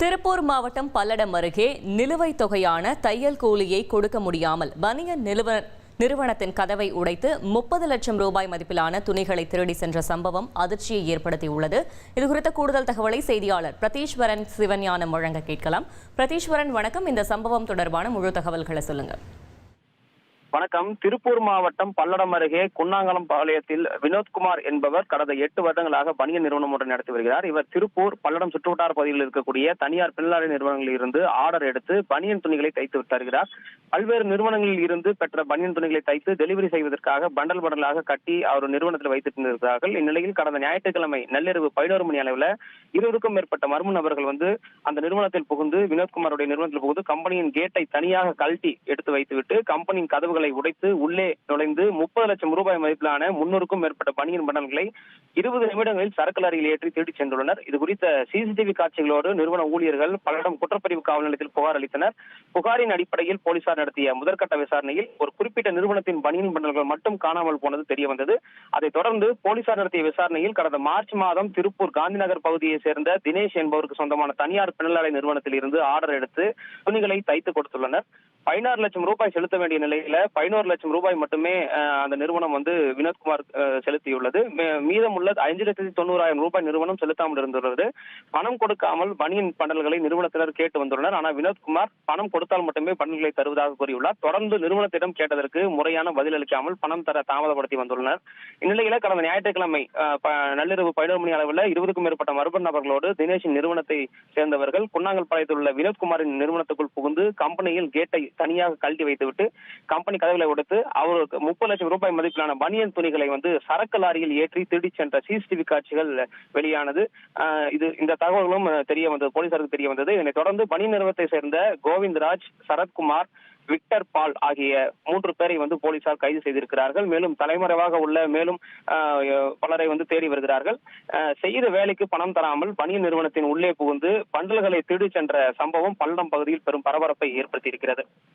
திருப்பூர் மாவட்டம் பல்லடம் அருகே நிலுவைத் தொகையான தையல் கூலியை கொடுக்க முடியாமல் பனியன் நிறுவனத்தின் கதவை உடைத்து 30 லட்சம் ரூபாய் மதிப்பிலான துணிகளை திருடி சென்ற சம்பவம் அதிர்ச்சியை ஏற்படுத்தியுள்ளது. இதுகுறித்த கூடுதல் தகவலை செய்தியாளர் பிரதீஸ்வரன் சிவஞானம் வழங்க கேட்கலாம். பிரதீஸ்வரன், வணக்கம். இந்த சம்பவம் தொடர்பான முழு தகவல்களை சொல்லுங்க. வணக்கம். திருப்பூர் மாவட்டம் பல்லடம் அருகே குன்னாங்கலம் பாளையத்தில் வினோத்குமார் என்பவர் கடந்த 8 வருடங்களாக பனியன் நிறுவனம் ஒன்றை நடத்தி வருகிறார். இவர் திருப்பூர் பல்லடம் சுற்றுவட்டார பகுதியில் இருக்கக்கூடிய தனியார் பின்னலாடை நிறுவனங்களில் இருந்து ஆர்டர் எடுத்து பனியன் துணிகளை தைத்து தருகிறார். பல்வேறு நிறுவனங்களில் இருந்து பெற்ற பனியன் துணிகளை தைத்து டெலிவரி செய்வதற்காக பண்டல் பண்டலாக கட்டி அவர் நிறுவனத்தில் வைத்திருக்கிறார்கள். இந்நிலையில் கடந்த ஞாயிற்றுக்கிழமை நள்ளிரவு 11 மணி அளவில் 20க்கும் மேற்பட்ட மர்ம நபர்கள் அந்த நிறுவனத்தில் புகுந்து வினோத்குமாருடைய நிறுவனத்தில் புகுந்து கம்பெனியின் கேட்டை தனியாக கழட்டி எடுத்து வைத்துவிட்டு கம்பெனியின் கதவுகளை உடைத்து உள்ளே நுழைந்து 30 லட்சம் ரூபாய் மதிப்பிலான 300க்கும் மேற்பட்ட பனியன் பண்டல்களை 20 நிமிடங்களில் சரக்கு லாரியில் ஏற்றி தேடிச் சென்றுள்ளனர். இது குறித்த சிசிடிவி காட்சிகளோடு நிறுவன ஊழியர்கள் பல்லடம் குற்றப்பிரிவு காவல் நிலையத்தில் புகார் அளித்தனர். புகாரின் அடிப்படையில் போலீசார் நடத்திய முதற்கட்ட விசாரணையில் ஒரு குறிப்பிட்ட நிறுவனத்தின் பனியன் பண்டல்கள் மட்டும் காணாமல் போனது தெரிய வந்தது. அதைத் தொடர்ந்து போலீசார் நடத்திய விசாரணையில் கடந்த மார்ச் மாதம் திருப்பூர் காந்திநகர் பகுதியை சேர்ந்த தினேஷ் என்பவருக்கு சொந்தமான தனியார் பின்னலாடை நிறுவனத்தில் இருந்து ஆர்டர் எடுத்து துணிகளை தைத்து கொடுத்துள்ளனர். 16 லட்சம் ரூபாய் செலுத்த வேண்டிய நிலையில 11 லட்சம் ரூபாய் மட்டுமே அந்த நிறுவனம் வினோத்குமார் செலுத்தியுள்ளது. மீதமுள்ள 5,90,000 ரூபாய் நிறுவனம் செலுத்தாமல் இருந்துள்ளது. பணம் கொடுக்காமல் பனியன் பண்டல்களை நிறுவனத்தினர் கேட்டு வந்துள்ளனர். ஆனால் வினோத்குமார் பணம் கொடுத்தால் மட்டுமே பண்டல்களை தருவதாக கூறியுள்ளார். தொடர்ந்து நிறுவனத்திடம் கேட்டதற்கு முறையான பதில் அளிக்காமல் பணம் தர தாமதப்படுத்தி வந்துள்ளனர். இந்நிலையில கடந்த ஞாயிற்றுக்கிழமை நள்ளிரவு 11 மணி அளவில் 20க்கும் மேற்பட்ட மர்ம நபர்களோடு தினேஷின் நிறுவனத்தை சேர்ந்தவர்கள் குன்னாங்கல் பாளையத்தில் உள்ள வினோத்குமாரின் நிறுவனத்துக்குள் புகுந்து கம்பெனியில் கேட்டை தனியாக கழட்டி வைத்துவிட்டு கம்பெனி கதவுகளை உடைத்து அவருக்கு 30 லட்சம் ரூபாய் மதிப்பிலான பனியன் துணிகளை சரக்கு லாரியில் ஏற்றி திருடி சென்ற சிசிடிவி காட்சிகள் வெளியானது. இந்த தகவல்களும் போலீசாருக்கு தெரிய வந்தது. இதனைத் தொடர்ந்து பனியன் நிறுவனத்தை சேர்ந்த கோவிந்தராஜ், சரத்குமார், விக்டர் பால் ஆகிய 3 பேரை போலீசார் கைது செய்திருக்கிறார்கள். மேலும் தலைமறைவாக உள்ள பலரை தேடி வருகிறார்கள். செய்த வேலைக்கு பணம் தராமல் பனியன் நிறுவனத்தின் உள்ளே புகுந்து பண்டல்களை திருடி சென்ற சம்பவம் பல்லடம் பகுதியில் பெரும் பரபரப்பை ஏற்படுத்தியிருக்கிறது.